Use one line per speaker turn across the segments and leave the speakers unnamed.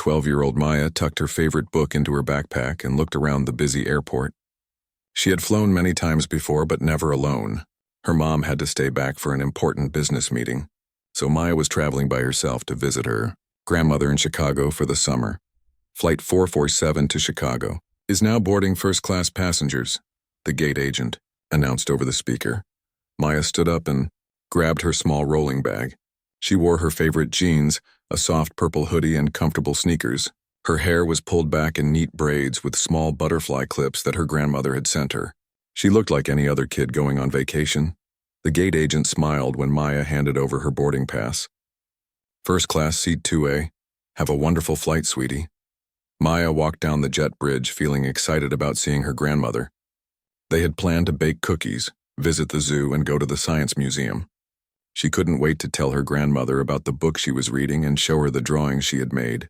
12-year-old Maya tucked her favorite book into her backpack and looked around the busy airport. She had flown many times before, but never alone. Her mom had to stay back for an important business meeting, so Maya was traveling by herself to visit her grandmother in Chicago for the summer. Flight 447 to Chicago is now boarding first-class passengers, the gate agent announced over the speaker. Maya stood up and grabbed her small rolling bag. She wore her favorite jeans, a soft purple hoodie, and comfortable sneakers. Her hair was pulled back in neat braids with small butterfly clips that her grandmother had sent her. She looked like any other kid going on vacation. The gate agent smiled when Maya handed over her boarding pass. First class seat 2A. Have a wonderful flight, sweetie. Maya walked down the jet bridge feeling excited about seeing her grandmother. They had planned to bake cookies, visit the zoo, and go to the science museum. She couldn't wait to tell her grandmother about the book she was reading and show her the drawings she had made.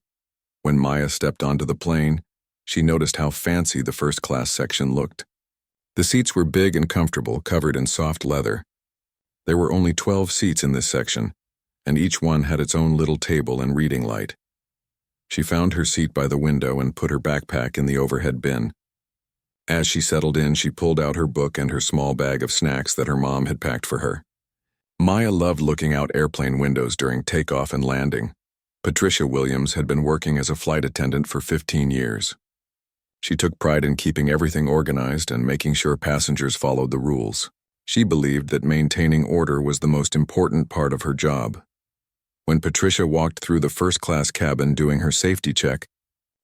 When Maya stepped onto the plane, she noticed how fancy the first-class section looked. The seats were big and comfortable, covered in soft leather. There were only 12 seats in this section, and each one had its own little table and reading light. She found her seat by the window and put her backpack in the overhead bin. As she settled in, she pulled out her book and her small bag of snacks that her mom had packed for her. Maya loved looking out airplane windows during takeoff and landing. Patricia Williams had been working as a flight attendant for 15 years. She took pride in keeping everything organized and making sure passengers followed the rules. She believed that maintaining order was the most important part of her job. When Patricia walked through the first-class cabin doing her safety check,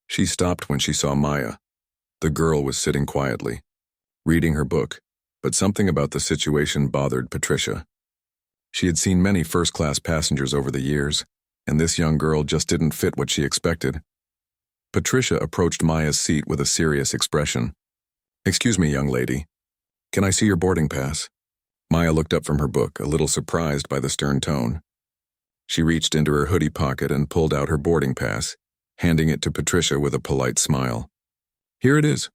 she stopped when she saw Maya. The girl was sitting quietly, reading her book, but something about the situation bothered Patricia. She had seen many first-class passengers over the years, and this young girl just didn't fit what she expected. Patricia approached Maya's seat with a serious expression. "Excuse me, young lady. Can I see your boarding pass?" Maya looked up from her book, a little surprised by the stern tone. She reached into her hoodie pocket and pulled out her boarding pass, handing it to Patricia with a polite smile. "Here it is."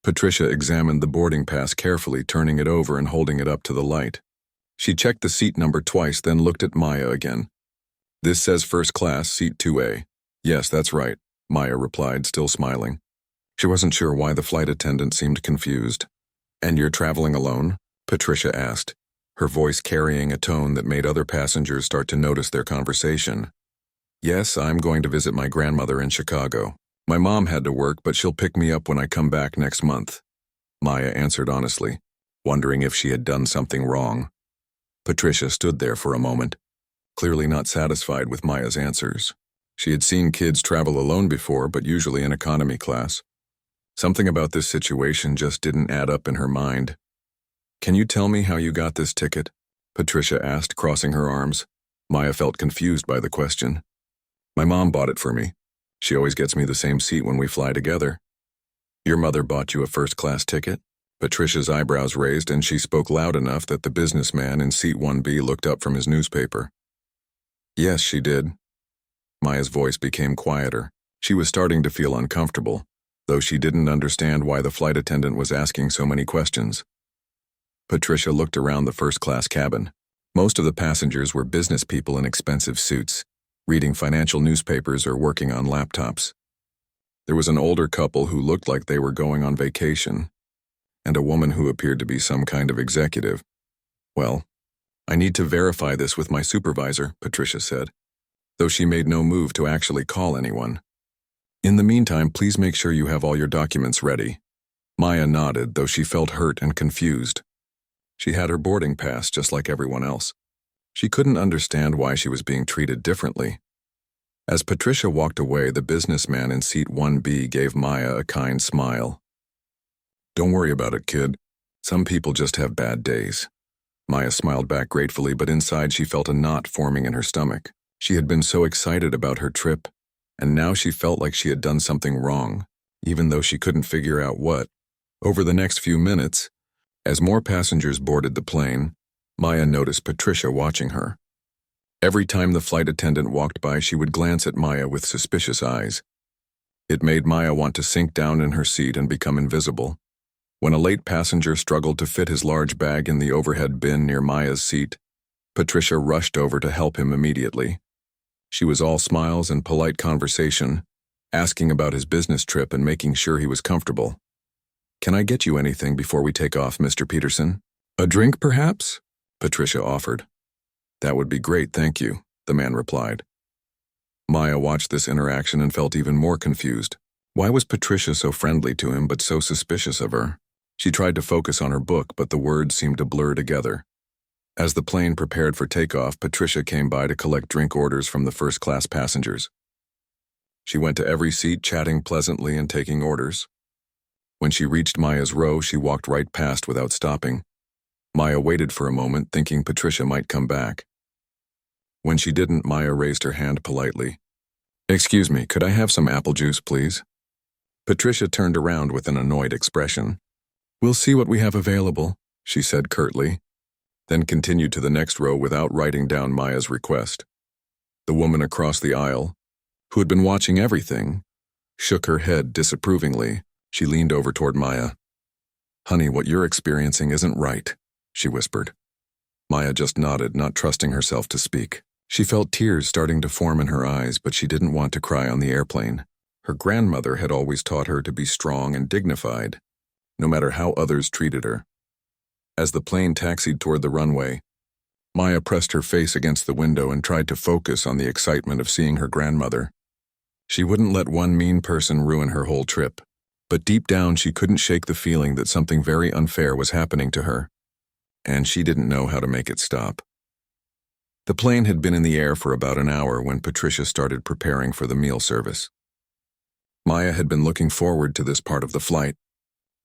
Patricia examined the boarding pass carefully, turning it over and holding it up to the light. She checked the seat number twice, then looked at Maya again. "This says first class, seat 2A. "Yes, that's right," Maya replied, still smiling. She wasn't sure why the flight attendant seemed confused. "And you're traveling alone?" Patricia asked, her voice carrying a tone that made other passengers start to notice their conversation. "Yes, I'm going to visit my grandmother in Chicago. My mom had to work, but she'll pick me up when I come back next month," Maya answered honestly, wondering if she had done something wrong. Patricia stood there for a moment, clearly not satisfied with Maya's answers. She had seen kids travel alone before, but usually in economy class. Something about this situation just didn't add up in her mind. "Can you tell me how you got this ticket?" Patricia asked, crossing her arms. Maya felt confused by the question. "My mom bought it for me. She always gets me the same seat when we fly together." "Your mother bought you a first-class ticket?" Patricia's eyebrows raised, and she spoke loud enough that the businessman in seat 1B looked up from his newspaper. "Yes, she did." Maya's voice became quieter. She was starting to feel uncomfortable, though she didn't understand why the flight attendant was asking so many questions. Patricia looked around the first-class cabin. Most of the passengers were business people in expensive suits, reading financial newspapers or working on laptops. There was an older couple who looked like they were going on vacation, and a woman who appeared to be some kind of executive. "Well, I need to verify this with my supervisor," Patricia said, though she made no move to actually call anyone. "In the meantime, please make sure you have all your documents ready." Maya nodded, though she felt hurt and confused. She had her boarding pass just like everyone else. She couldn't understand why she was being treated differently. As Patricia walked away, the businessman in seat 1B gave Maya a kind smile. "Don't worry about it, kid. Some people just have bad days." Maya smiled back gratefully, but inside she felt a knot forming in her stomach. She had been so excited about her trip, and now she felt like she had done something wrong, even though she couldn't figure out what. Over the next few minutes, as more passengers boarded the plane, Maya noticed Patricia watching her. Every time the flight attendant walked by, she would glance at Maya with suspicious eyes. It made Maya want to sink down in her seat and become invisible. When a late passenger struggled to fit his large bag in the overhead bin near Maya's seat, Patricia rushed over to help him immediately. She was all smiles and polite conversation, asking about his business trip and making sure he was comfortable. "Can I get you anything before we take off, Mr. Peterson? A drink, perhaps?" Patricia offered. "That would be great, thank you," the man replied. Maya watched this interaction and felt even more confused. Why was Patricia so friendly to him but so suspicious of her? She tried to focus on her book, but the words seemed to blur together. As the plane prepared for takeoff, Patricia came by to collect drink orders from the first-class passengers. She went to every seat, chatting pleasantly and taking orders. When she reached Maya's row, she walked right past without stopping. Maya waited for a moment, thinking Patricia might come back. When she didn't, Maya raised her hand politely. "Excuse me, could I have some apple juice, please?" Patricia turned around with an annoyed expression. "We'll see what we have available," she said curtly, then continued to the next row without writing down Maya's request. The woman across the aisle, who had been watching everything, shook her head disapprovingly. She leaned over toward Maya. "Honey, what you're experiencing isn't right," she whispered. Maya just nodded, not trusting herself to speak. She felt tears starting to form in her eyes, but she didn't want to cry on the airplane. Her grandmother had always taught her to be strong and dignified, no matter how others treated her. As the plane taxied toward the runway, Maya pressed her face against the window and tried to focus on the excitement of seeing her grandmother. She wouldn't let one mean person ruin her whole trip, but deep down she couldn't shake the feeling that something very unfair was happening to her, and she didn't know how to make it stop. The plane had been in the air for about an hour when Patricia started preparing for the meal service. Maya had been looking forward to this part of the flight.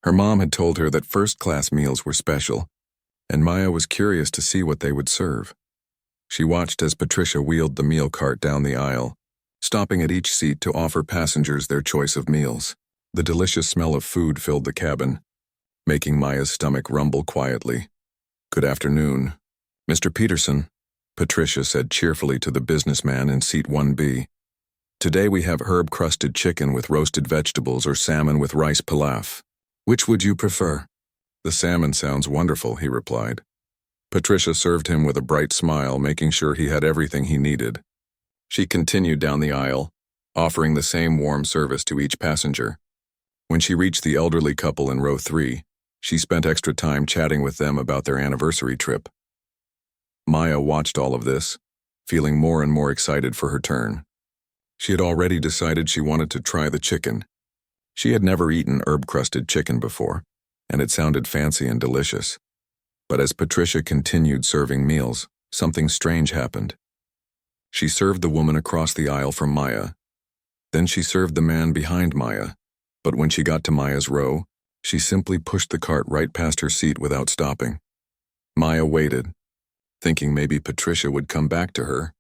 Her mom had told her that first-class meals were special, and Maya was curious to see what they would serve. She watched as Patricia wheeled the meal cart down the aisle, stopping at each seat to offer passengers their choice of meals. The delicious smell of food filled the cabin, making Maya's stomach rumble quietly. "Good afternoon, Mr. Peterson," Patricia said cheerfully to the businessman in seat 1B. "Today we have herb-crusted chicken with roasted vegetables or salmon with rice pilaf. Which would you prefer?" "The salmon sounds wonderful," he replied. Patricia served him with a bright smile, making sure he had everything he needed. She continued down the aisle, offering the same warm service to each passenger. When she reached the elderly couple in row 3, she spent extra time chatting with them about their anniversary trip. Maya watched all of this, feeling more and more excited for her turn. She had already decided she wanted to try the chicken. She had never eaten herb-crusted chicken before, and it sounded fancy and delicious. But as Patricia continued serving meals, something strange happened. She served the woman across the aisle from Maya. Then she served the man behind Maya, but when she got to Maya's row, she simply pushed the cart right past her seat without stopping. Maya waited, thinking maybe Patricia would come back to her.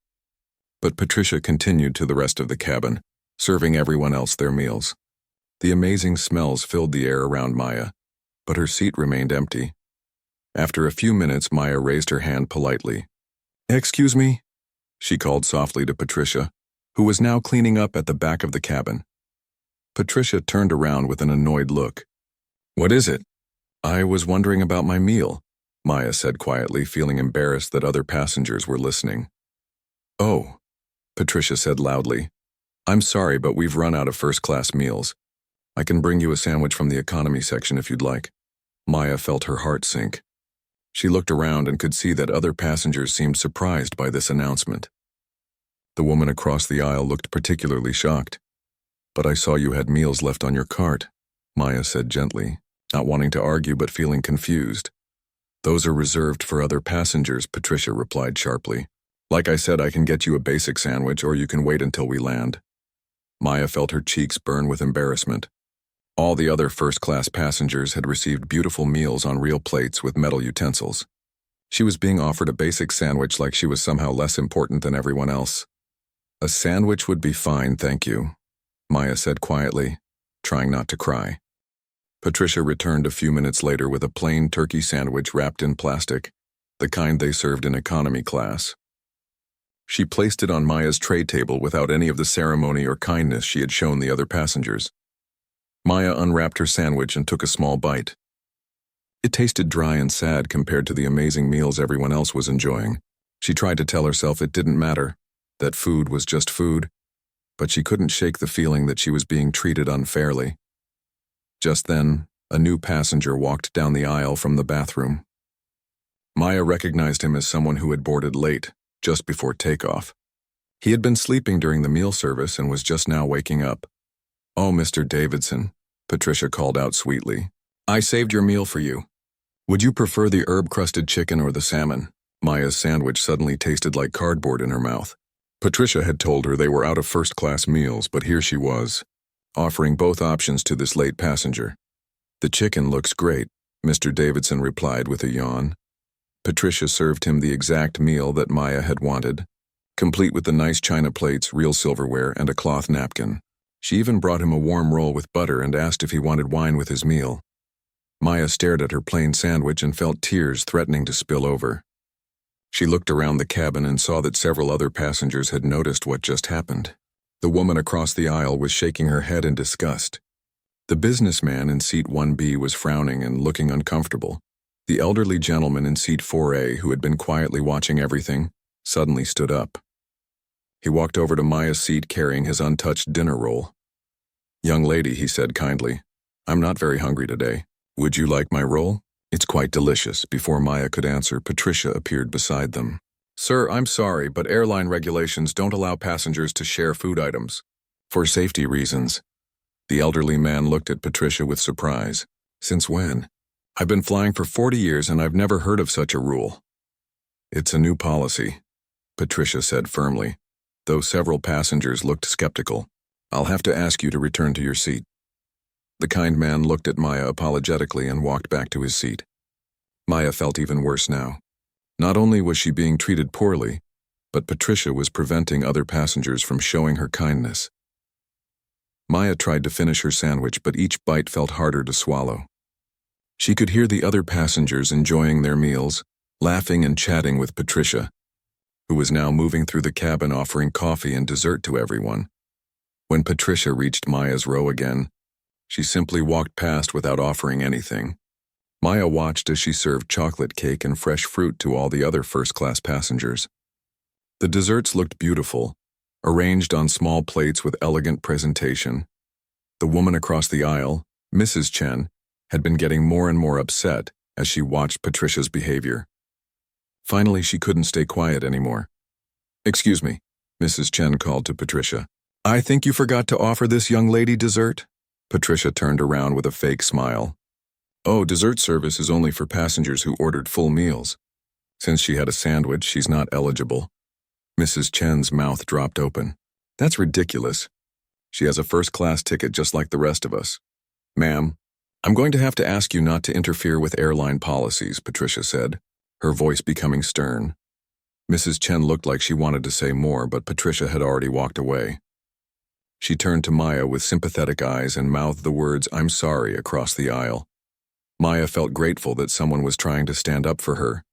But Patricia continued to the rest of the cabin, serving everyone else their meals. The amazing smells filled the air around Maya, but her seat remained empty. After a few minutes, Maya raised her hand politely. "Excuse me?" she called softly to Patricia, who was now cleaning up at the back of the cabin. Patricia turned around with an annoyed look. "What is it?" "I was wondering about my meal," Maya said quietly, feeling embarrassed that other passengers were listening. "Oh," Patricia said loudly. "I'm sorry, but we've run out of first-class meals. I can bring you a sandwich from the economy section if you'd like." Maya felt her heart sink. She looked around and could see that other passengers seemed surprised by this announcement. The woman across the aisle looked particularly shocked. "But I saw you had meals left on your cart," Maya said gently, not wanting to argue but feeling confused. "Those are reserved for other passengers," Patricia replied sharply. "Like I said, I can get you a basic sandwich, or you can wait until we land." Maya felt her cheeks burn with embarrassment. All the other first-class passengers had received beautiful meals on real plates with metal utensils. She was being offered a basic sandwich like she was somehow less important than everyone else. "A sandwich would be fine, thank you," Maya said quietly, trying not to cry. Patricia returned a few minutes later with a plain turkey sandwich wrapped in plastic, the kind they served in economy class. She placed it on Maya's tray table without any of the ceremony or kindness she had shown the other passengers. Maya unwrapped her sandwich and took a small bite. It tasted dry and sad compared to the amazing meals everyone else was enjoying. She tried to tell herself it didn't matter, that food was just food, but she couldn't shake the feeling that she was being treated unfairly. Just then, a new passenger walked down the aisle from the bathroom. Maya recognized him as someone who had boarded late, just before takeoff. He had been sleeping during the meal service and was just now waking up. "Oh, Mr. Davidson," Patricia called out sweetly. "I saved your meal for you. Would you prefer the herb-crusted chicken or the salmon?" Maya's sandwich suddenly tasted like cardboard in her mouth. Patricia had told her they were out of first-class meals, but here she was, offering both options to this late passenger. "The chicken looks great," Mr. Davidson replied with a yawn. Patricia served him the exact meal that Maya had wanted, complete with the nice china plates, real silverware, and a cloth napkin. She even brought him a warm roll with butter and asked if he wanted wine with his meal. Maya stared at her plain sandwich and felt tears threatening to spill over. She looked around the cabin and saw that several other passengers had noticed what just happened. The woman across the aisle was shaking her head in disgust. The businessman in seat 1B was frowning and looking uncomfortable. The elderly gentleman in seat 4A, who had been quietly watching everything, suddenly stood up. He walked over to Maya's seat carrying his untouched dinner roll. "Young lady," he said kindly, "I'm not very hungry today. Would you like my roll? It's quite delicious." Before Maya could answer, Patricia appeared beside them. "Sir, I'm sorry, but airline regulations don't allow passengers to share food items. For safety reasons." The elderly man looked at Patricia with surprise. "Since when?" "I've been flying for 40 years and I've never heard of such a rule." "It's a new policy," Patricia said firmly, though several passengers looked skeptical. "I'll have to ask you to return to your seat." The kind man looked at Maya apologetically and walked back to his seat. Maya felt even worse now. Not only was she being treated poorly, but Patricia was preventing other passengers from showing her kindness. Maya tried to finish her sandwich, but each bite felt harder to swallow. She could hear the other passengers enjoying their meals, laughing and chatting with Patricia, who was now moving through the cabin offering coffee and dessert to everyone. When Patricia reached Maya's row again, she simply walked past without offering anything. Maya watched as she served chocolate cake and fresh fruit to all the other first-class passengers. The desserts looked beautiful, arranged on small plates with elegant presentation. The woman across the aisle, Mrs. Chen, had been getting more and more upset as she watched Patricia's behavior. Finally, she couldn't stay quiet anymore. "Excuse me," Mrs. Chen called to Patricia. "I think you forgot to offer this young lady dessert?" Patricia turned around with a fake smile. "Oh, dessert service is only for passengers who ordered full meals. Since she had a sandwich, she's not eligible." Mrs. Chen's mouth dropped open. "That's ridiculous. She has a first-class ticket just like the rest of us." "Ma'am, I'm going to have to ask you not to interfere with airline policies," Patricia said, her voice becoming stern. Mrs. Chen looked like she wanted to say more, but Patricia had already walked away. She turned to Maya with sympathetic eyes and mouthed the words, "I'm sorry," across the aisle. Maya felt grateful that someone was trying to stand up for her,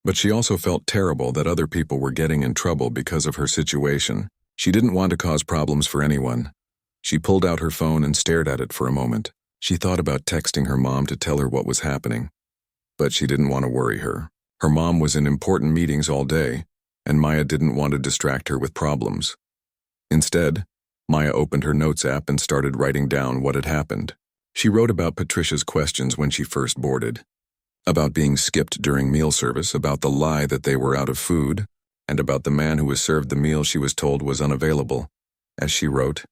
but she also felt terrible that other people were getting in trouble because of her situation. She didn't want to cause problems for anyone. She pulled out her phone and stared at it for a moment. She thought about texting her mom to tell her what was happening, but she didn't want to worry her. Her mom was in important meetings all day, and Maya didn't want to distract her with problems. Instead, Maya opened her notes app and started writing down what had happened. She wrote about Patricia's questions when she first boarded, about being skipped during meal service, about the lie that they were out of food, and about the man who was served the meal she was told was unavailable. As she wrote,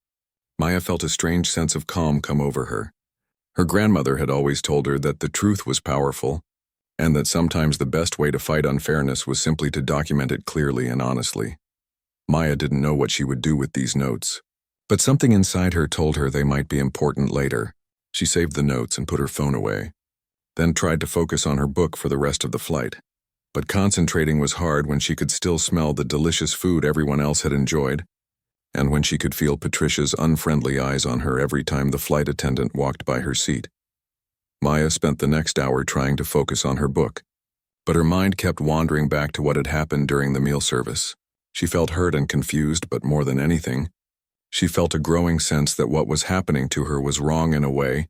Maya felt a strange sense of calm come over her. Her grandmother had always told her that the truth was powerful, and that sometimes the best way to fight unfairness was simply to document it clearly and honestly. Maya didn't know what she would do with these notes, but something inside her told her they might be important later. She saved the notes and put her phone away, then tried to focus on her book for the rest of the flight. But concentrating was hard when she could still smell the delicious food everyone else had enjoyed, and when she could feel Patricia's unfriendly eyes on her every time the flight attendant walked by her seat. Maya spent the next hour trying to focus on her book, but her mind kept wandering back to what had happened during the meal service. She felt hurt and confused, but more than anything, she felt a growing sense that what was happening to her was wrong in a way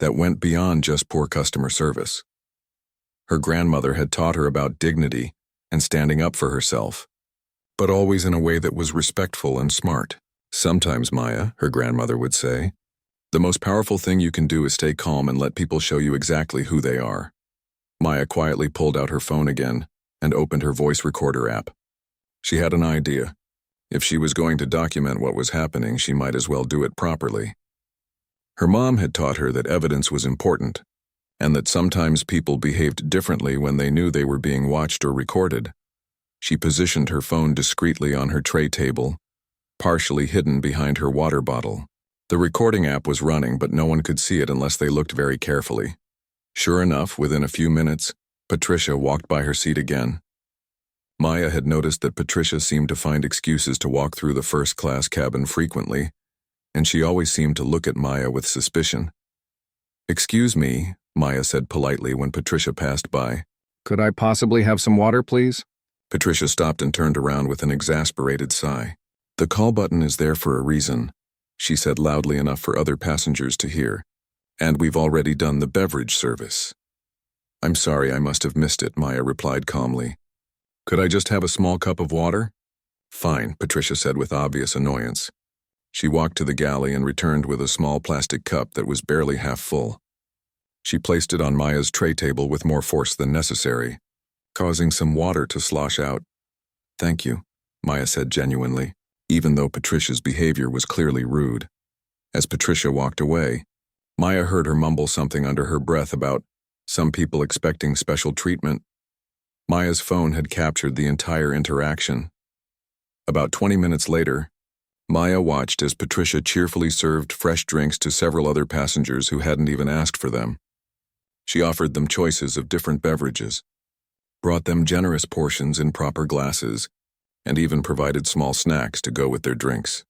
that went beyond just poor customer service. Her grandmother had taught her about dignity and standing up for herself, but always in a way that was respectful and smart. Sometimes, Maya, her grandmother would say, the most powerful thing you can do is stay calm and let people show you exactly who they are. Maya quietly pulled out her phone again and opened her voice recorder app. She had an idea. If she was going to document what was happening, she might as well do it properly. Her mom had taught her that evidence was important, and that sometimes people behaved differently when they knew they were being watched or recorded. She positioned her phone discreetly on her tray table, partially hidden behind her water bottle. The recording app was running, but no one could see it unless they looked very carefully. Sure enough, within a few minutes, Patricia walked by her seat again. Maya had noticed that Patricia seemed to find excuses to walk through the first-class cabin frequently, and she always seemed to look at Maya with suspicion. "Excuse me," Maya said politely when Patricia passed by.
"Could I possibly have some water, please?"
Patricia stopped and turned around with an exasperated sigh. "The call button is there for a reason," she said loudly enough for other passengers to hear. "And we've already done the beverage service." "I'm sorry, I must have missed it," Maya replied calmly. "Could I just have a small cup of water?" "Fine," Patricia said with obvious annoyance. She walked to the galley and returned with a small plastic cup that was barely half full. She placed it on Maya's tray table with more force than necessary, causing some water to slosh out. "Thank you," Maya said genuinely, even though Patricia's behavior was clearly rude. As Patricia walked away, Maya heard her mumble something under her breath about some people expecting special treatment. Maya's phone had captured the entire interaction. About 20 minutes later, Maya watched as Patricia cheerfully served fresh drinks to several other passengers who hadn't even asked for them. She offered them choices of different beverages, brought them generous portions in proper glasses, and even provided small snacks to go with their drinks.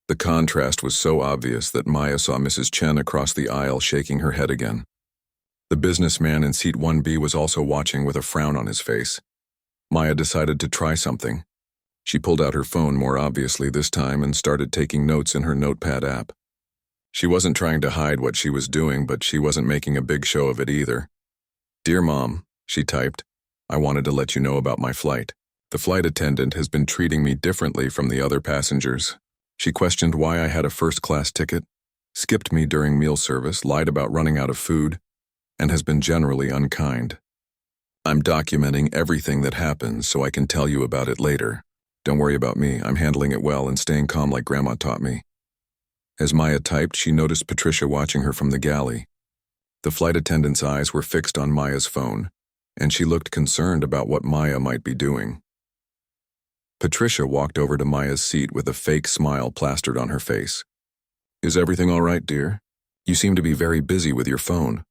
The contrast was so obvious that Maya saw Mrs. Chen across the aisle shaking her head again. The businessman in seat 1B was also watching with a frown on his face. Maya decided to try something. She pulled out her phone more obviously this time and started taking notes in her notepad app. She wasn't trying to hide what she was doing, but she wasn't making a big show of it either. "Dear Mom," she typed, "I wanted to let you know about my flight. The flight attendant has been treating me differently from the other passengers. She questioned why I had a first-class ticket, skipped me during meal service, lied about running out of food, and has been generally unkind. I'm documenting everything that happens so I can tell you about it later. Don't worry about me, I'm handling it well and staying calm like Grandma taught me." As Maya typed, she noticed Patricia watching her from the galley. The flight attendant's eyes were fixed on Maya's phone, and she looked concerned about what Maya might be doing. Patricia walked over to Maya's seat with a fake smile plastered on her face. "Is everything all right, dear? You seem to be very busy with your phone."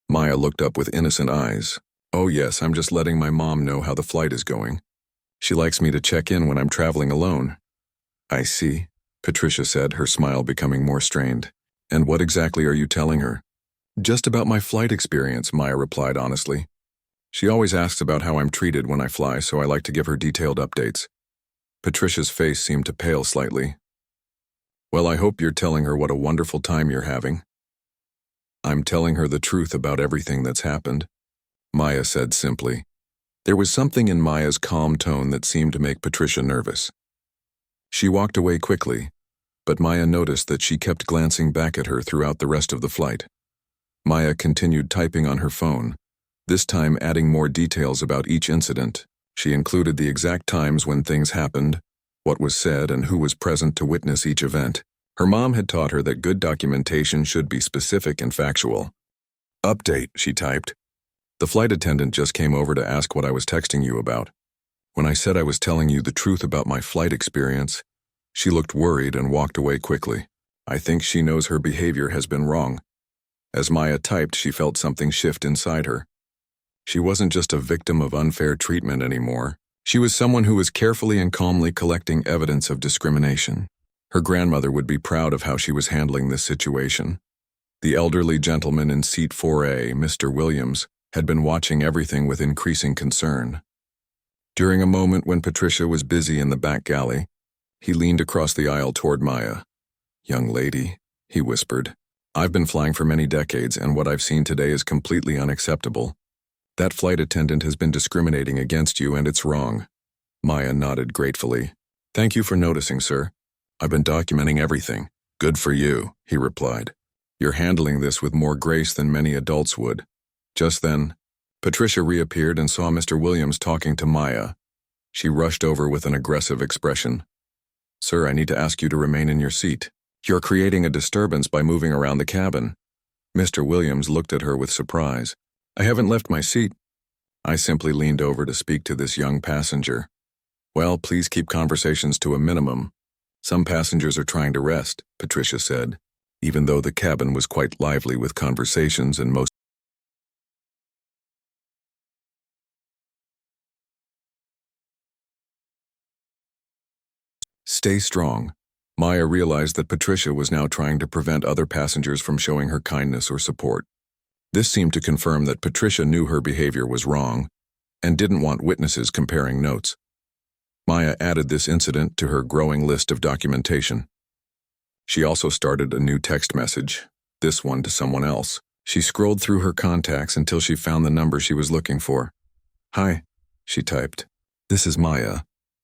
Maya looked up with innocent eyes. "Oh yes, I'm just letting my mom know how the flight is going. She likes me to check in when I'm traveling alone." "I see," Patricia said, her smile becoming more strained. "And what exactly are you telling her?" "Just about my flight experience," Maya replied honestly. "She always asks about how I'm treated when I fly, so I like to give her detailed updates." Patricia's face seemed to pale slightly. "Well, I hope you're telling her what a wonderful time you're having." "I'm telling her the truth about everything that's happened," Maya said simply. There was something in Maya's calm tone that seemed to make Patricia nervous. She walked away quickly, but Maya noticed that she kept glancing back at her throughout the rest of the flight. Maya continued typing on her phone, this time adding more details about each incident. She included the exact times when things happened, what was said, and who was present to witness each event. Her mom had taught her that good documentation should be specific and factual. "Update," she typed. "The flight attendant just came over to ask what I was texting you about. When I said I was telling you the truth about my flight experience, she looked worried and walked away quickly. I think she knows her behavior has been wrong." As Maya typed, she felt something shift inside her. She wasn't just a victim of unfair treatment anymore. She was someone who was carefully and calmly collecting evidence of discrimination. Her grandmother would be proud of how she was handling this situation. The elderly gentleman in seat 4A, Mr. Williams, had been watching everything with increasing concern. During a moment when Patricia was busy in the back galley, he leaned across the aisle toward Maya. "Young lady," he whispered, "I've been flying for many decades, and what I've seen today is completely unacceptable. That flight attendant has been discriminating against you, and it's wrong." Maya nodded gratefully. "Thank you for noticing, sir. I've been documenting everything. Good for you, he replied. You're handling this with more grace than many adults would. Just then, Patricia reappeared and saw Mr. Williams talking to Maya. She rushed over with an aggressive expression. Sir, I need to ask you to remain in your seat. You're creating a disturbance by moving around the cabin. Mr. Williams looked at her with surprise. I haven't left my seat. I simply leaned over to speak to this young passenger. Well, please keep conversations to a minimum. Some passengers are trying to rest, Patricia said, even though the cabin was quite lively with conversations and most. Stay strong. Maya realized that Patricia was now trying to prevent other passengers from showing her kindness or support. This seemed to confirm that Patricia knew her behavior was wrong and didn't want witnesses comparing notes. Maya added this incident to her growing list of documentation. She also started a new text message, this one to someone else. She scrolled through her contacts until she found the number she was looking for. Hi, she typed. This is Maya.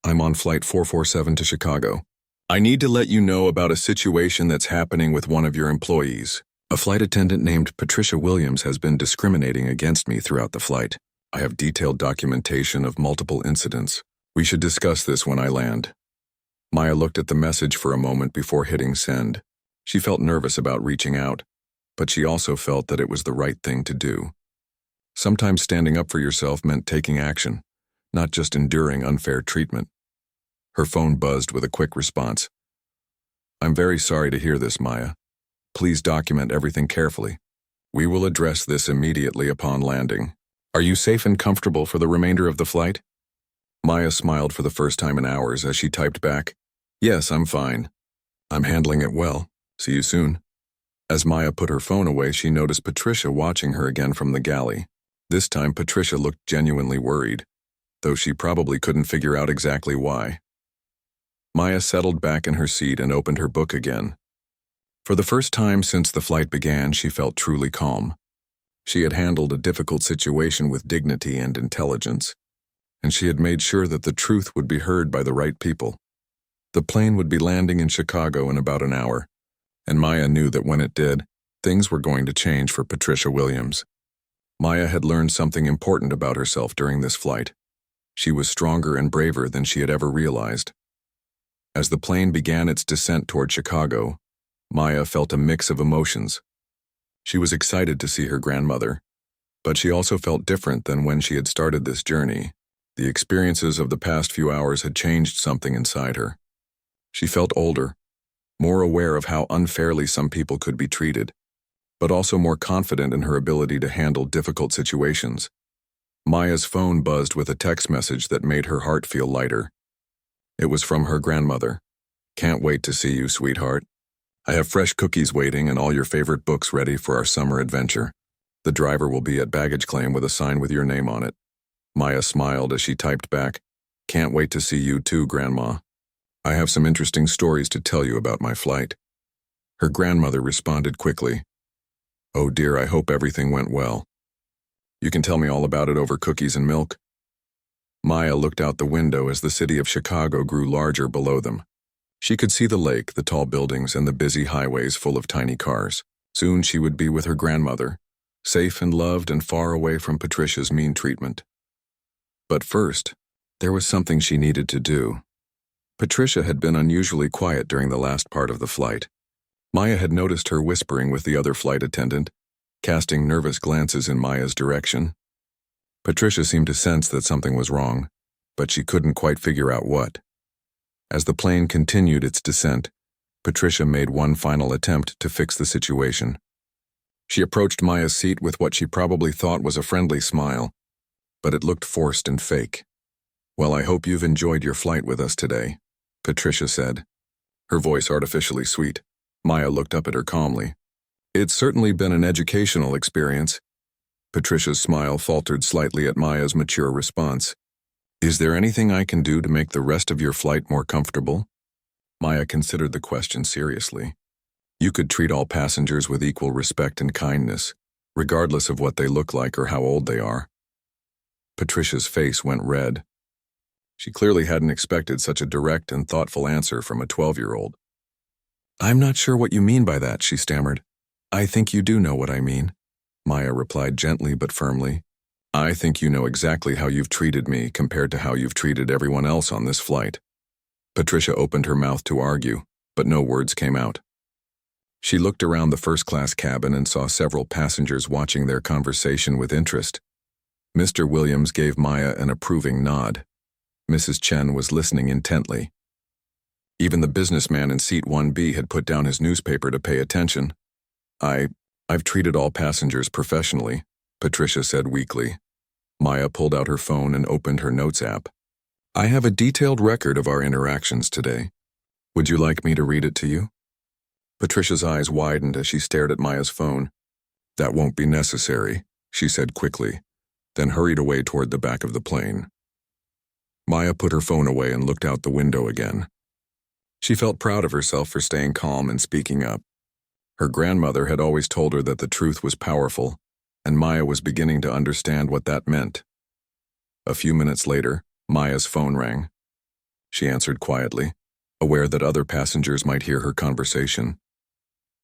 I'm on flight 447 to Chicago. I need to let you know about a situation that's happening with one of your employees. A flight attendant named Patricia Williams has been discriminating against me throughout the flight. I have detailed documentation of multiple incidents. We should discuss this when I land. Maya looked at the message for a moment before hitting send. She felt nervous about reaching out, but she also felt that it was the right thing to do. Sometimes standing up for yourself meant taking action, not just enduring unfair treatment. Her phone buzzed with a quick response. I'm very sorry to hear this, Maya. Please document everything carefully. We will address this immediately upon landing. Are you safe and comfortable for the remainder of the flight? Maya smiled for the first time in hours as she typed back, Yes, I'm fine. I'm handling it well. See you soon. As Maya put her phone away, she noticed Patricia watching her again from the galley. This time, Patricia looked genuinely worried, though she probably couldn't figure out exactly why. Maya settled back in her seat and opened her book again. For the first time since the flight began, she felt truly calm. She had handled a difficult situation with dignity and intelligence, and she had made sure that the truth would be heard by the right people. The plane would be landing in Chicago in about an hour, and Maya knew that when it did, things were going to change for Patricia Williams. Maya had learned something important about herself during this flight. She was stronger and braver than she had ever realized. As the plane began its descent toward Chicago, Maya felt a mix of emotions. She was excited to see her grandmother, but she also felt different than when she had started this journey. The experiences of the past few hours had changed something inside her. She felt older, more aware of how unfairly some people could be treated, but also more confident in her ability to handle difficult situations. Maya's phone buzzed with a text message that made her heart feel lighter. It was from her grandmother. Can't wait to see you, sweetheart. I have fresh cookies waiting and all your favorite books ready for our summer adventure. The driver will be at baggage claim with a sign with your name on it. Maya smiled as she typed back, Can't wait to see you too, Grandma. I have some interesting stories to tell you about my flight. Her grandmother responded quickly. Oh dear, I hope everything went well. You can tell me all about it over cookies and milk. Maya looked out the window as the city of Chicago grew larger below them. She could see the lake, the tall buildings, and the busy highways full of tiny cars. Soon she would be with her grandmother, safe and loved and far away from Patricia's mean treatment. But first, there was something she needed to do. Patricia had been unusually quiet during the last part of the flight. Maya had noticed her whispering with the other flight attendant, casting nervous glances in Maya's direction. Patricia seemed to sense that something was wrong, but she couldn't quite figure out what. As the plane continued its descent, Patricia made one final attempt to fix the situation. She approached Maya's seat with what she probably thought was a friendly smile, but it looked forced and fake. Well, I hope you've enjoyed your flight with us today, Patricia said, her voice artificially sweet. Maya looked up at her calmly. It's certainly been an educational experience. Patricia's smile faltered slightly at Maya's mature response. Is there anything I can do to make the rest of your flight more comfortable? Maya considered the question seriously. You could treat all passengers with equal respect and kindness, regardless of what they look like or how old they are. Patricia's face went red. She clearly hadn't expected such a direct and thoughtful answer from a 12-year-old. I'm not sure what you mean by that, she stammered. I think you do know what I mean, Maya replied gently but firmly. I think you know exactly how you've treated me compared to how you've treated everyone else on this flight. Patricia opened her mouth to argue, but no words came out. She looked around the first-class cabin and saw several passengers watching their conversation with interest. Mr. Williams gave Maya an approving nod. Mrs. Chen was listening intently. Even the businessman in seat 1B had put down his newspaper to pay attention. I've treated all passengers professionally, Patricia said weakly. Maya pulled out her phone and opened her notes app. I have a detailed record of our interactions today. Would you like me to read it to you? Patricia's eyes widened as she stared at Maya's phone. That won't be necessary, she said quickly, then hurried away toward the back of the plane. Maya put her phone away and looked out the window again. She felt proud of herself for staying calm and speaking up. Her grandmother had always told her that the truth was powerful, and Maya was beginning to understand what that meant. A few minutes later, Maya's phone rang. She answered quietly, aware that other passengers might hear her conversation.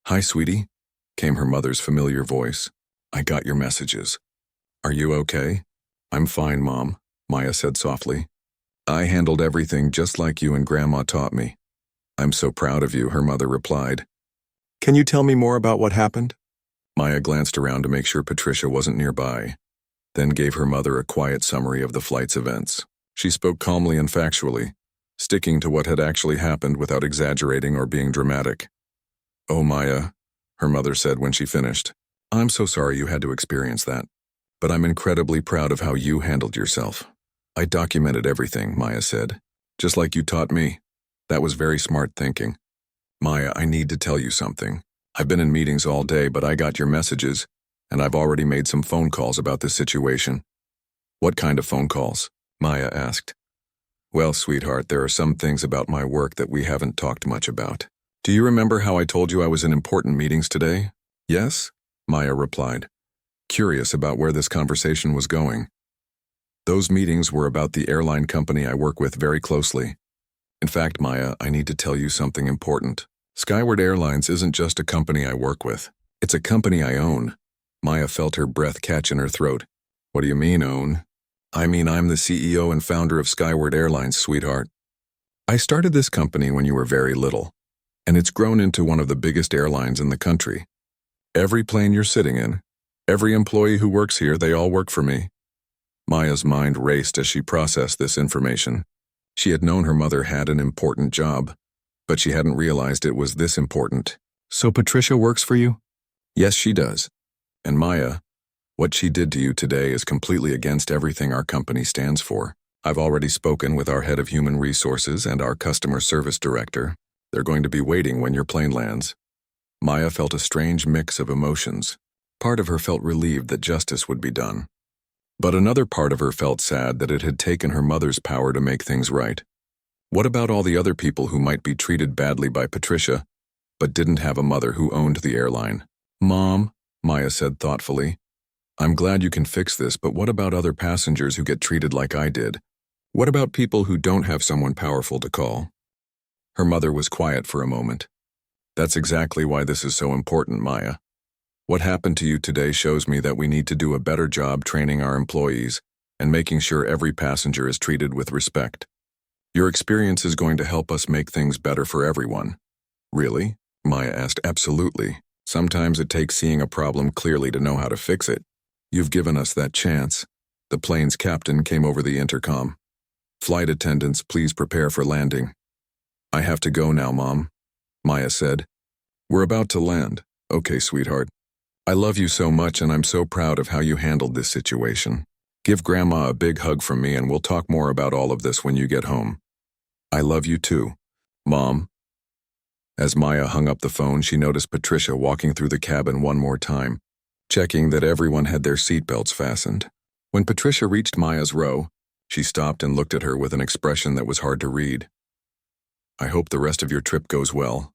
Hi, sweetie, came her mother's familiar voice. I got your messages. Are you okay? I'm fine, Mom, Maya said softly. I handled everything just like you and Grandma taught me. I'm so proud of you, her mother replied. Can you tell me more about what happened? Maya glanced around to make sure Patricia wasn't nearby, then gave her mother a quiet summary of the flight's events. She spoke calmly and factually, sticking to what had actually happened without exaggerating or being dramatic. Oh, Maya, her mother said when she finished. I'm so sorry you had to experience that, but I'm incredibly proud of how you handled yourself. I documented everything, Maya said, just like you taught me. That was very smart thinking. Maya, I need to tell you something. I've been in meetings all day, but I got your messages, and I've already made some phone calls about this situation. What kind of phone calls? Maya asked. Well, sweetheart, there are some things about my work that we haven't talked much about. Do you remember how I told you I was in important meetings today? Yes, Maya replied, curious about where this conversation was going. Those meetings were about the airline company I work with very closely. In fact, Maya, I need to tell you something important. Skyward Airlines isn't just a company I work with. It's a company I own. Maya felt her breath catch in her throat. What do you mean, own? I mean, I'm the CEO and founder of Skyward Airlines, sweetheart. I started this company when you were very little, and it's grown into one of the biggest airlines in the country. Every plane you're sitting in, every employee who works here, they all work for me. Maya's mind raced as she processed this information. She had known her mother had an important job, but she hadn't realized it was this important. So Patricia works for you? Yes, she does. And Maya, what she did to you today is completely against everything our company stands for. I've already spoken with our head of human resources and our customer service director. They're going to be waiting when your plane lands. Maya felt a strange mix of emotions. Part of her felt relieved that justice would be done. But another part of her felt sad that it had taken her mother's power to make things right. What about all the other people who might be treated badly by Patricia, but didn't have a mother who owned the airline? Mom, Maya said thoughtfully, I'm glad you can fix this, but what about other passengers who get treated like I did? What about people who don't have someone powerful to call? Her mother was quiet for a moment. That's exactly why this is so important, Maya. What happened to you today shows me that we need to do a better job training our employees and making sure every passenger is treated with respect. Your experience is going to help us make things better for everyone. Really? Maya asked. Absolutely. Sometimes it takes seeing a problem clearly to know how to fix it. You've given us that chance. The plane's captain came over the intercom. Flight attendants, please prepare for landing. I have to go now, Mom, Maya said. We're about to land. Okay, sweetheart. I love you so much and I'm so proud of how you handled this situation. Give Grandma a big hug from me and we'll talk more about all of this when you get home. I love you too, Mom. As Maya hung up the phone, she noticed Patricia walking through the cabin one more time, checking that everyone had their seatbelts fastened. When Patricia reached Maya's row, she stopped and looked at her with an expression that was hard to read. I hope the rest of your trip goes well,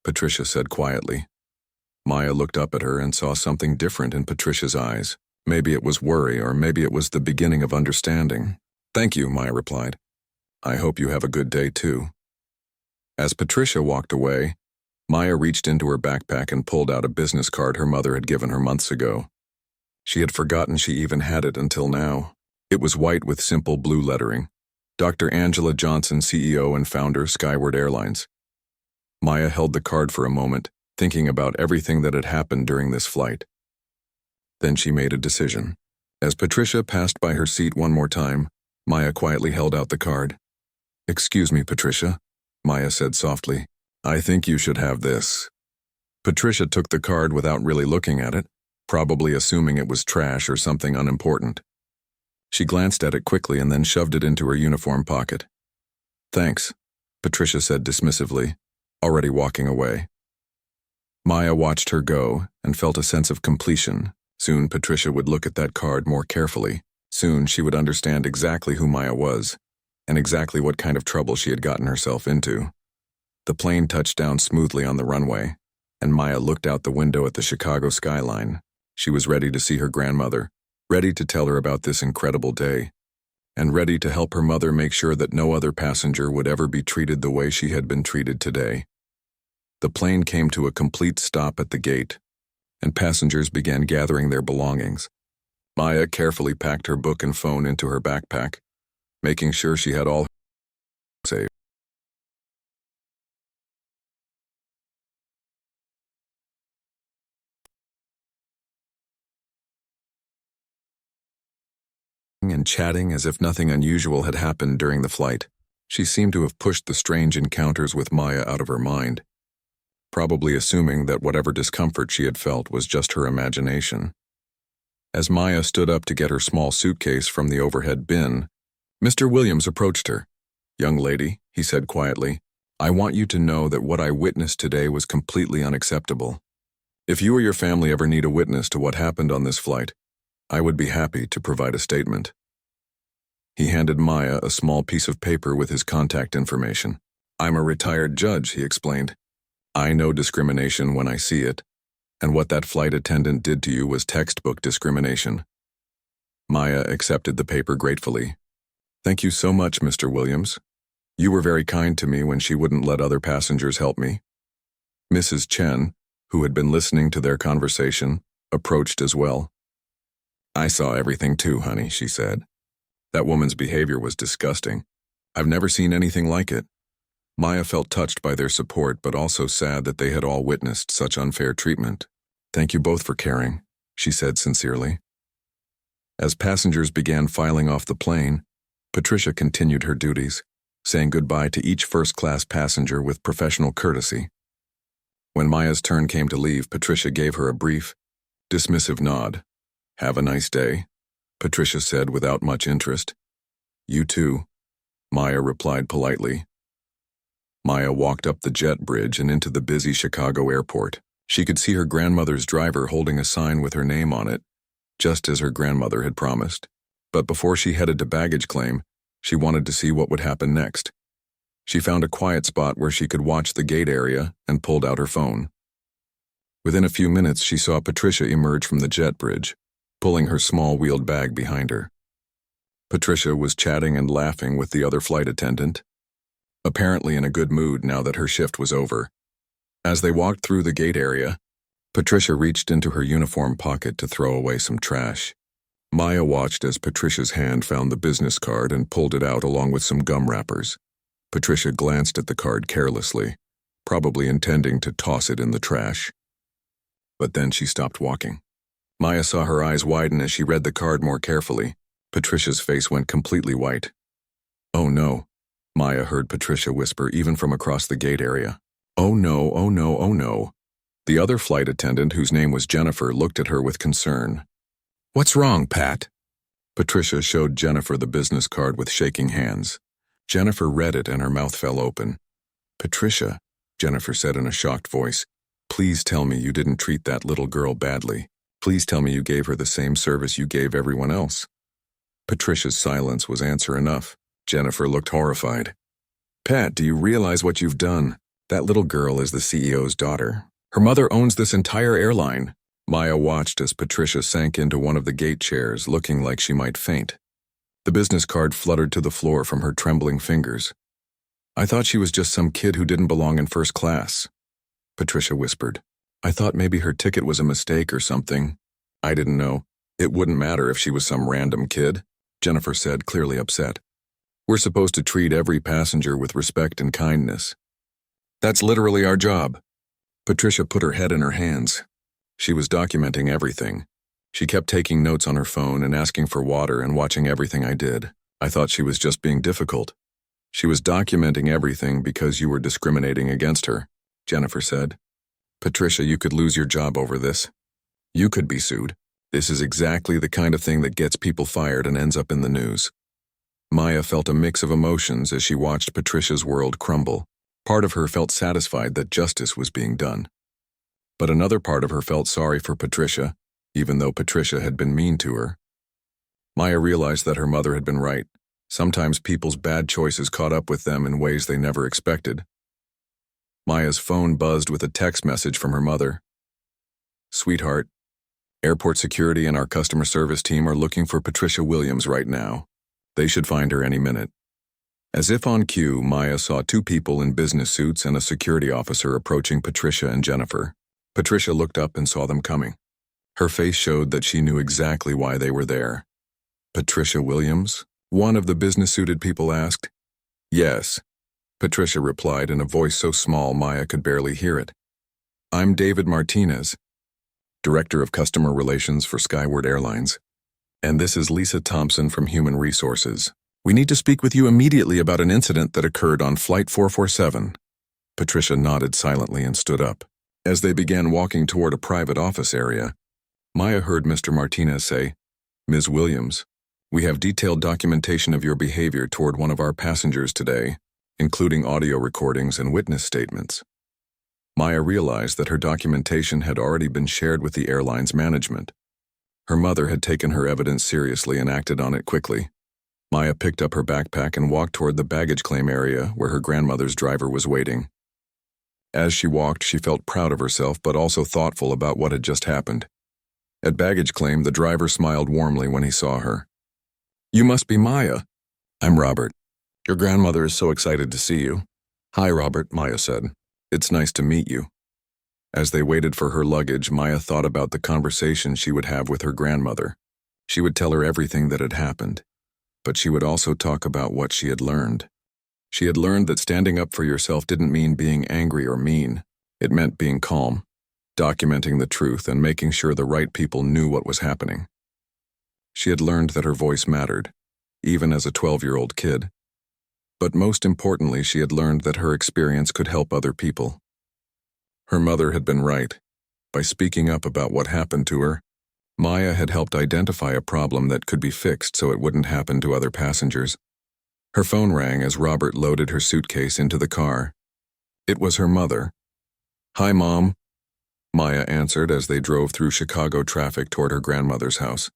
Patricia said quietly. Maya looked up at her and saw something different in Patricia's eyes. Maybe it was worry, or maybe it was the beginning of understanding. Thank you, Maya replied. I hope you have a good day too. As Patricia walked away, Maya reached into her backpack and pulled out a business card her mother had given her months ago. She had forgotten she even had it until now. It was white with simple blue lettering. Dr. Angela Johnson, CEO and founder, Skyward Airlines. Maya held the card for a moment, thinking about everything that had happened during this flight. Then she made a decision. As Patricia passed by her seat one more time, Maya quietly held out the card. "Excuse me, Patricia," Maya said softly. "I think you should have this." Patricia took the card without really looking at it, probably assuming it was trash or something unimportant. She glanced at it quickly and then shoved it into her uniform pocket. "Thanks," Patricia said dismissively, already walking away. Maya watched her go and felt a sense of completion. Soon Patricia would look at that card more carefully. Soon she would understand exactly who Maya was and exactly what kind of trouble she had gotten herself into. The plane touched down smoothly on the runway, and Maya looked out the window at the Chicago skyline. She was ready to see her grandmother, ready to tell her about this incredible day, and ready to help her mother make sure that no other passenger would ever be treated the way she had been treated today. The plane came to a complete stop at the gate, and passengers began gathering their belongings. Maya carefully packed her book and phone into her backpack, making sure she had all safe. And chatting as if nothing unusual had happened during the flight. She seemed to have pushed the strange encounters with Maya out of her mind, probably assuming that whatever discomfort she had felt was just her imagination. As Maya stood up to get her small suitcase from the overhead bin, Mr. Williams approached her. "Young lady," he said quietly, "I want you to know that what I witnessed today was completely unacceptable. If you or your family ever need a witness to what happened on this flight, I would be happy to provide a statement." He handed Maya a small piece of paper with his contact information. "I'm a retired judge," he explained. "I know discrimination when I see it, and what that flight attendant did to you was textbook discrimination." Maya accepted the paper gratefully. "Thank you so much, Mr. Williams. You were very kind to me when she wouldn't let other passengers help me." Mrs. Chen, who had been listening to their conversation, approached as well. "I saw everything too, honey," she said. "That woman's behavior was disgusting. I've never seen anything like it." Maya felt touched by their support, but also sad that they had all witnessed such unfair treatment. "Thank you both for caring," she said sincerely. As passengers began filing off the plane, Patricia continued her duties, saying goodbye to each first-class passenger with professional courtesy. When Maya's turn came to leave, Patricia gave her a brief, dismissive nod. "Have a nice day," Patricia said without much interest. "You too," Maya replied politely. Maya walked up the jet bridge and into the busy Chicago airport. She could see her grandmother's driver holding a sign with her name on it, just as her grandmother had promised. But before she headed to baggage claim, she wanted to see what would happen next. She found a quiet spot where she could watch the gate area and pulled out her phone. Within a few minutes, she saw Patricia emerge from the jet bridge, pulling her small wheeled bag behind her. Patricia was chatting and laughing with the other flight attendant, apparently in a good mood now that her shift was over. As they walked through the gate area, Patricia reached into her uniform pocket to throw away some trash. Maya watched as Patricia's hand found the business card and pulled it out along with some gum wrappers. Patricia glanced at the card carelessly, probably intending to toss it in the trash. But then she stopped walking. Maya saw her eyes widen as she read the card more carefully. Patricia's face went completely white. "Oh no," Maya heard Patricia whisper even from across the gate area. "Oh no, oh no, oh no." The other flight attendant, whose name was Jennifer, looked at her with concern. "What's wrong, Pat?" Patricia showed Jennifer the business card with shaking hands. Jennifer read it and her mouth fell open. "Patricia," Jennifer said in a shocked voice, "please tell me you didn't treat that little girl badly. Please tell me you gave her the same service you gave everyone else." Patricia's silence was answer enough. Jennifer looked horrified. "Pat, do you realize what you've done? That little girl is the CEO's daughter. Her mother owns this entire airline." Maya watched as Patricia sank into one of the gate chairs, looking like she might faint. The business card fluttered to the floor from her trembling fingers. "I thought she was just some kid who didn't belong in first class." Patricia whispered. I thought maybe her ticket was a mistake or something. I didn't know. It wouldn't matter if she was some random kid, Jennifer said, clearly upset. We're supposed to treat every passenger with respect and kindness. That's literally our job. Patricia put her head in her hands. She was documenting everything. She kept taking notes on her phone and asking for water and watching everything I did. I thought she was just being difficult. She was documenting everything because you were discriminating against her, Jennifer said. Patricia, you could lose your job over this. You could be sued. This is exactly the kind of thing that gets people fired and ends up in the news. Maya felt a mix of emotions as she watched Patricia's world crumble. Part of her felt satisfied that justice was being done. But another part of her felt sorry for Patricia, even though Patricia had been mean to her. Maya realized that her mother had been right. Sometimes people's bad choices caught up with them in ways they never expected. Maya's phone buzzed with a text message from her mother. Sweetheart, airport security and our customer service team are looking for Patricia Williams right now. They should find her any minute. As if on cue, Maya saw two people in business suits and a security officer approaching Patricia and Jennifer. Patricia looked up and saw them coming. Her face showed that she knew exactly why they were there. Patricia Williams? One of the business-suited people asked. Yes, Patricia replied in a voice so small Maya could barely hear it. I'm David Martinez, Director of Customer Relations for Skyward Airlines. And this is Lisa Thompson from Human Resources. We need to speak with you immediately about an incident that occurred on Flight 447. Patricia nodded silently and stood up. As they began walking toward a private office area, Maya heard Mr. Martinez say, Ms. Williams, we have detailed documentation of your behavior toward one of our passengers today, including audio recordings and witness statements. Maya realized that her documentation had already been shared with the airline's management. Her mother had taken her evidence seriously and acted on it quickly. Maya picked up her backpack and walked toward the baggage claim area where her grandmother's driver was waiting. As she walked, she felt proud of herself but also thoughtful about what had just happened. At baggage claim, the driver smiled warmly when he saw her. You must be Maya. I'm Robert. Your grandmother is so excited to see you. Hi, Robert, Maya said. It's nice to meet you. As they waited for her luggage, Maya thought about the conversation she would have with her grandmother. She would tell her everything that had happened, but she would also talk about what she had learned. She had learned that standing up for yourself didn't mean being angry or mean. It meant being calm, documenting the truth and making sure the right people knew what was happening. She had learned that her voice mattered, even as a 12-year-old kid. But most importantly, she had learned that her experience could help other people. Her mother had been right. By speaking up about what happened to her, Maya had helped identify a problem that could be fixed so it wouldn't happen to other passengers. Her phone rang as Robert loaded her suitcase into the car. It was her mother. Hi, Mom, Maya answered as they drove through Chicago traffic toward her grandmother's house.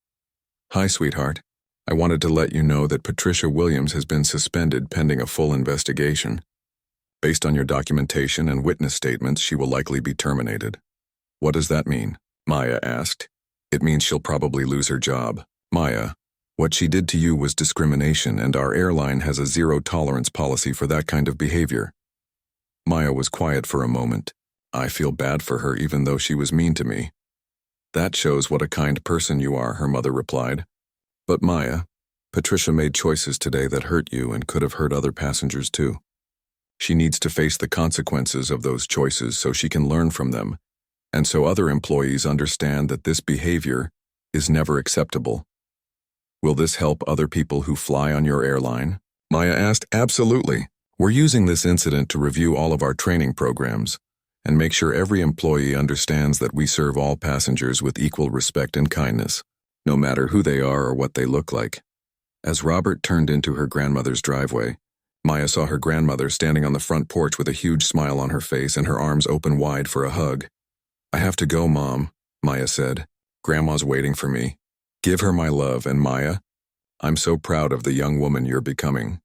Hi, sweetheart. I wanted to let you know that Patricia Williams has been suspended pending a full investigation. Based on your documentation and witness statements, she will likely be terminated. What does that mean? Maya asked. It means she'll probably lose her job. Maya, what she did to you was discrimination, and our airline has a zero-tolerance policy for that kind of behavior. Maya was quiet for a moment. I feel bad for her even though she was mean to me. That shows what a kind person you are, her mother replied. But Maya, Patricia made choices today that hurt you and could have hurt other passengers too. She needs to face the consequences of those choices so she can learn from them, and so other employees understand that this behavior is never acceptable. Will this help other people who fly on your airline? Maya asked. Absolutely. We're using this incident to review all of our training programs and make sure every employee understands that we serve all passengers with equal respect and kindness, no matter who they are or what they look like. As Robert turned into her grandmother's driveway, Maya saw her grandmother standing on the front porch with a huge smile on her face and her arms open wide for a hug. I have to go, Mom, Maya said. Grandma's waiting for me. Give her my love, and Maya, I'm so proud of the young woman you're becoming.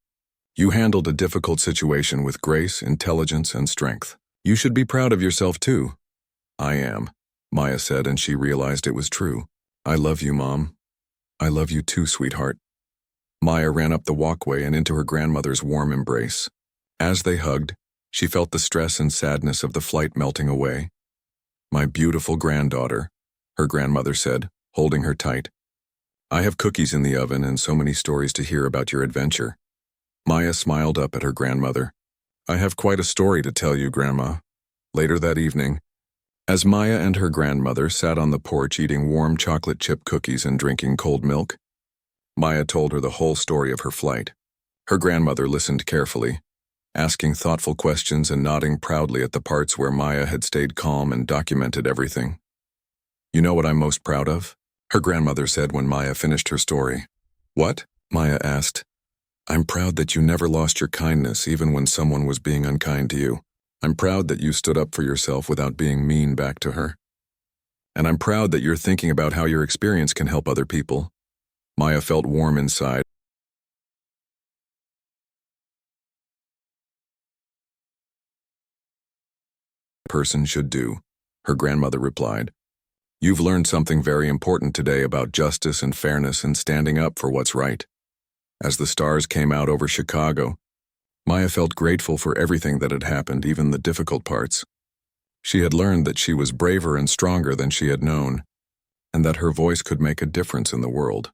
You handled a difficult situation with grace, intelligence, and strength. You should be proud of yourself too. I am, Maya said, and she realized it was true. I love you, Mom. I love you too, sweetheart. Maya ran up the walkway and into her grandmother's warm embrace. As they hugged, She felt the stress and sadness of the flight melting away. "My beautiful granddaughter," her grandmother said, holding her tight. "I have cookies in the oven and so many stories to hear about your adventure." Maya smiled up at her grandmother. "I have quite a story to tell you, Grandma." Later that evening, as Maya and her grandmother sat on the porch eating warm chocolate chip cookies and drinking cold milk, Maya told her the whole story of her flight. Her grandmother listened carefully, asking thoughtful questions and nodding proudly at the parts where Maya had stayed calm and documented everything. "You know what I'm most proud of?" her grandmother said when Maya finished her story. "What?" Maya asked. "I'm proud that you never lost your kindness even when someone was being unkind to you. I'm proud that you stood up for yourself without being mean back to her. And I'm proud that you're thinking about how your experience can help other people." Maya felt warm inside. "Person should do," her grandmother replied. "You've learned something very important today about justice and fairness and standing up for what's right." As the stars came out over Chicago, Maya felt grateful for everything that had happened, even the difficult parts. She had learned that she was braver and stronger than she had known, and that her voice could make a difference in the world.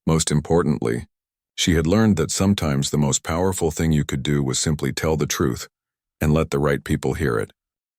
Most importantly, she had learned that sometimes the most powerful thing you could do was simply tell the truth and let the right people hear it.